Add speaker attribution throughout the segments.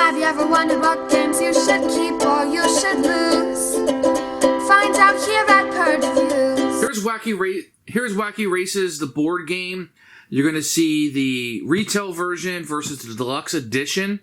Speaker 1: Have you ever wondered what games you should keep or you should lose? Find out here at Purge Reviews.
Speaker 2: Here's Wacky Races, the board game. You're going to see the retail version versus the Deluxe Edition.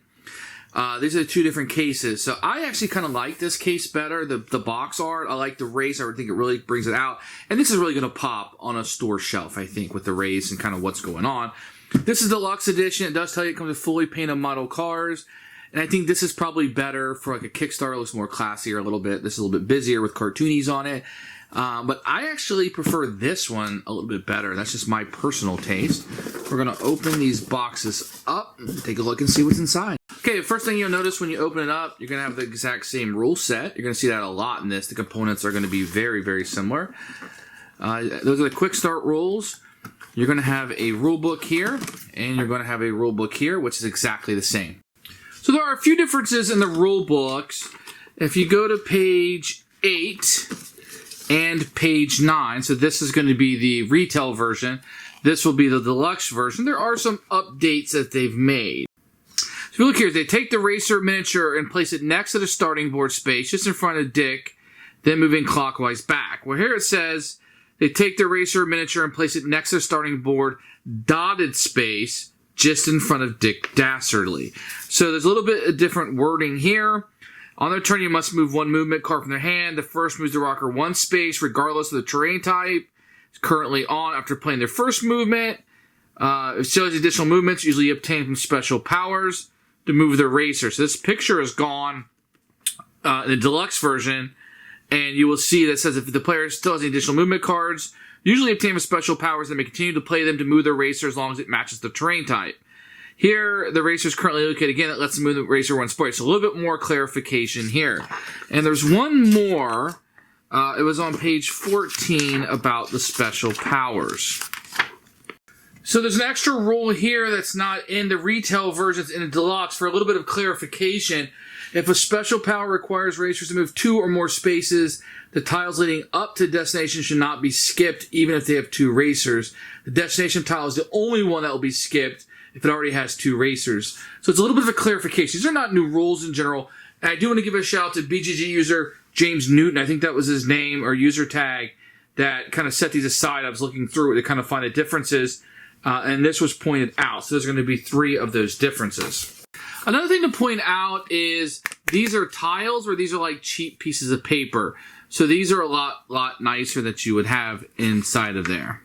Speaker 2: These are the two different cases. So I actually kind of like this case better, the box art. I like the race. I think it really brings it out. And this is really going to pop on a store shelf, I think, with the race and kind of what's going on. This is Deluxe Edition. It does tell you it comes with fully painted model cars. And I think this is probably better for like a Kickstarter. It looks more classier a little bit. This is a little bit busier with cartoonies on it. But I actually prefer this one a little bit better. That's just my personal taste. We're going to open these boxes up and take a look and see what's inside. Okay, the first thing you'll notice when you open it up, you're going to have the exact same rule set. You're going to see that a lot in this. The components are going to be very, very similar. Those are the quick start rules. You're going to have a rule book here, and you're going to have a rule book here, which is exactly the same. So there are a few differences in the rule books. If you go to page 8 and page 9, so this is going to be the retail version. This will be the deluxe version. There are some updates that they've made. So if you look here, they take the racer miniature and place it next to the starting board space, just in front of Dick, then moving clockwise back. Well, here it says they take the racer miniature and place it next to the starting board dotted space, just in front of Dick Dastardly. So there's a little bit of different wording here. On their turn, you must move one movement card from their hand. The first moves the rocker one space, regardless of the terrain type. It's currently on after playing their first movement. It shows additional movements, usually obtained from special powers, to move the racer. So this picture is gone in the deluxe version, and you will see that says if the player still has any additional movement cards, usually obtained from special powers, they may continue to play them to move their racer as long as it matches the terrain type. Here, the racer is currently located again. It lets them move the racer one spot. So a little bit more clarification here. And there's one more. It was on page 14 about the special powers. So there's an extra rule here that's not in the retail versions in the deluxe for a little bit of clarification. If a special power requires racers to move 2 or more spaces, the tiles leading up to destination should not be skipped, even if they have 2 racers. The destination tile is the only one that will be skipped if it already has 2 racers. So it's a little bit of a clarification. These are not new rules in general. And I do want to give a shout out to BGG user James Newton. I think that was his name or user tag that kind of set these aside. I was looking through it to kind of find the differences. And this was pointed out. So there's going to be 3 of those differences. Another thing to point out is these are tiles or these are like cheap pieces of paper. So these are a lot nicer that you would have inside of there.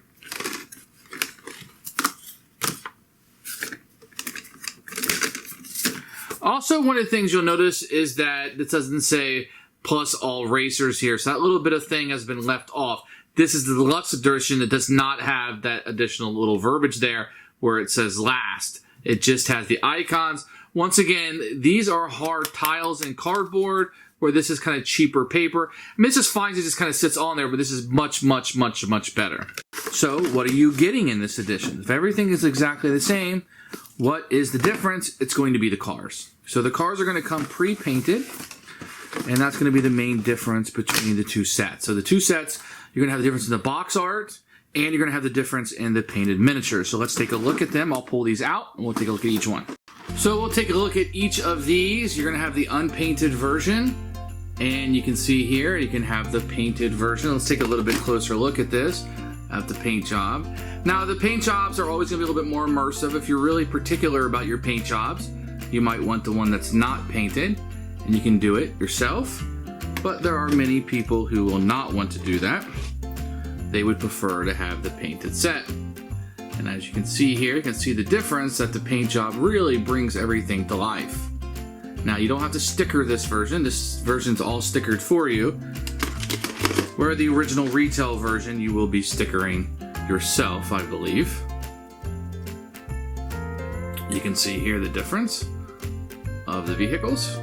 Speaker 2: Also, one of the things you'll notice is that it doesn't say plus all racers here. So that little bit of thing has been left off. This is the deluxe edition that does not have that additional little verbiage there where it says last. It just has the icons. Once again, these are hard tiles and cardboard, where this is kind of cheaper paper. I mean, this is fine, it just kind of sits on there, but this is much, much, much, much better. So, what are you getting in this edition? If everything is exactly the same, what is the difference? It's going to be the cars. So the cars are going to come pre-painted, and that's going to be the main difference between the 2 sets. So the 2 sets, you're going to have the difference in the box art, and you're going to have the difference in the painted miniatures. So let's take a look at them. I'll pull these out, and we'll take a look at each one. So we'll take a look at each of these. You're going to have the unpainted version, and you can see here, you can have the painted version. Let's take a little bit closer look at this, at the paint job. Now, the paint jobs are always going to be a little bit more immersive. If you're really particular about your paint jobs, you might want the one that's not painted, and you can do it yourself. But there are many people who will not want to do that. They would prefer to have the painted set. And as you can see here, you can see the difference that the paint job really brings everything to life. Now, you don't have to sticker this version. This version's all stickered for you. Where the original retail version, you will be stickering yourself, I believe. You can see here the difference of the vehicles.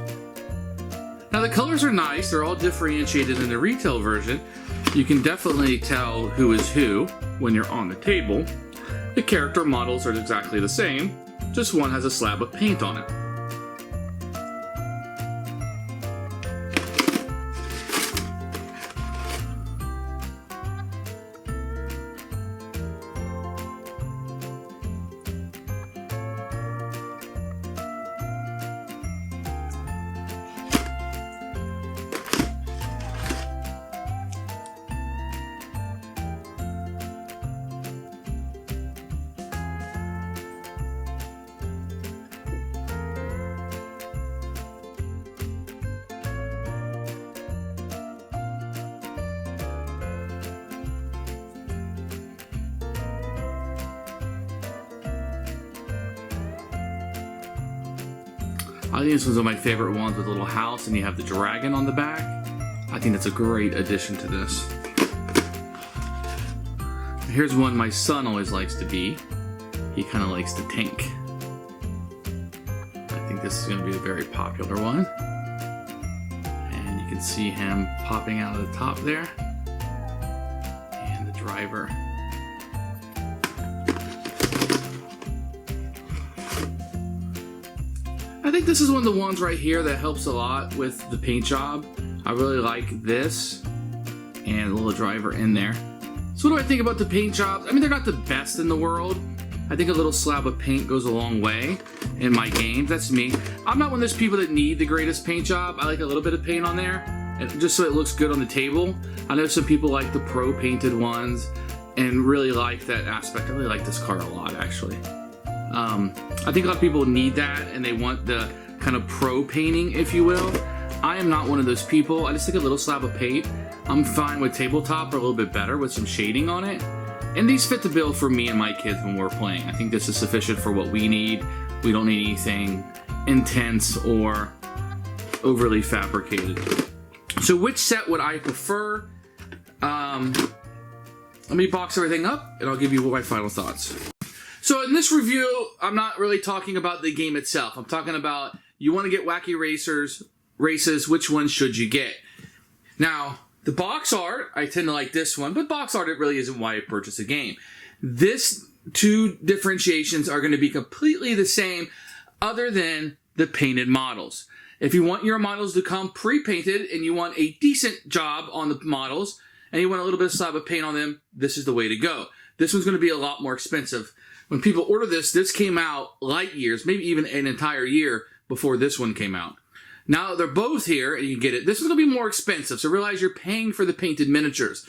Speaker 2: Now, the colors are nice. They're all differentiated in the retail version. You can definitely tell who is who when you're on the table. The character models are exactly the same, just one has a slab of paint on it. I think this one's one of my favorite ones with a little house and you have the dragon on the back. I think that's a great addition to this. Here's one my son always likes to be. He kind of likes to tank. I think this is going to be a very popular one. And you can see him popping out of the top there. And the driver. I think this is one of the ones right here that helps a lot with the paint job. I really like this and a little driver in there. So what do I think about the paint jobs? I mean, they're not the best in the world. I think a little slab of paint goes a long way in my games. That's me. I'm not one of those people that need the greatest paint job. I like a little bit of paint on there, and just so it looks good on the table. I know some people like the pro painted ones and really like that aspect. I really like this car a lot, actually. I think a lot of people need that and they want the kind of pro painting, if you will. I am not one of those people. I just think a little slab of paint. I'm fine with tabletop or a little bit better with some shading on it. And these fit the bill for me and my kids when we're playing. I think this is sufficient for what we need. We don't need anything intense or overly fabricated. So which set would I prefer? Let me box everything up and I'll give you my final thoughts. So in this review, I'm not really talking about the game itself. I'm talking about you want to get Wacky Races, which one should you get? Now, the box art, I tend to like this one, but box art, it really isn't why I purchased the game. This two differentiations are going to be completely the same other than the painted models. If you want your models to come pre-painted and you want a decent job on the models and you want a little bit of slab of paint on them, this is the way to go. This one's going to be a lot more expensive. When people order this came out light years, maybe even an entire year before this one came out. Now they're both here and you get it. This one's going to be more expensive, so realize you're paying for the painted miniatures.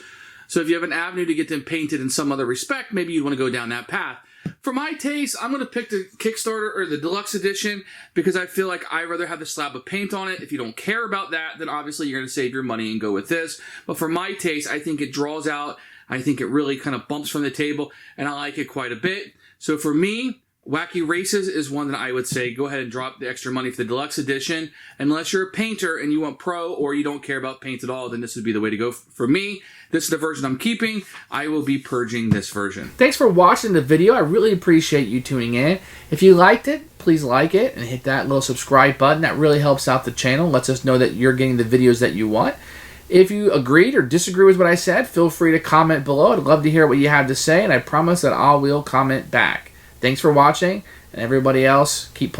Speaker 2: So if you have an avenue to get them painted in some other respect, maybe you'd want to go down that path. For my taste, I'm going to pick the Kickstarter or the Deluxe Edition because I feel like I'd rather have the slab of paint on it. If you don't care about that, then obviously you're going to save your money and go with this. But for my taste, I think it draws out. I think it really kind of bumps from the table, and I like it quite a bit. So for me, Wacky Races is one that I would say go ahead and drop the extra money for the Deluxe Edition. Unless you're a painter and you want pro or you don't care about paint at all, then this would be the way to go. For me, this is the version I'm keeping. I will be purging this version. Thanks for watching the video. I really appreciate you tuning in. If you liked it, please like it and hit that little subscribe button. That really helps out the channel. Lets us know that you're getting the videos that you want. If you agreed or disagree with what I said, feel free to comment below. I'd love to hear what you have to say, and I promise that I will comment back. Thanks for watching, and everybody else, keep playing.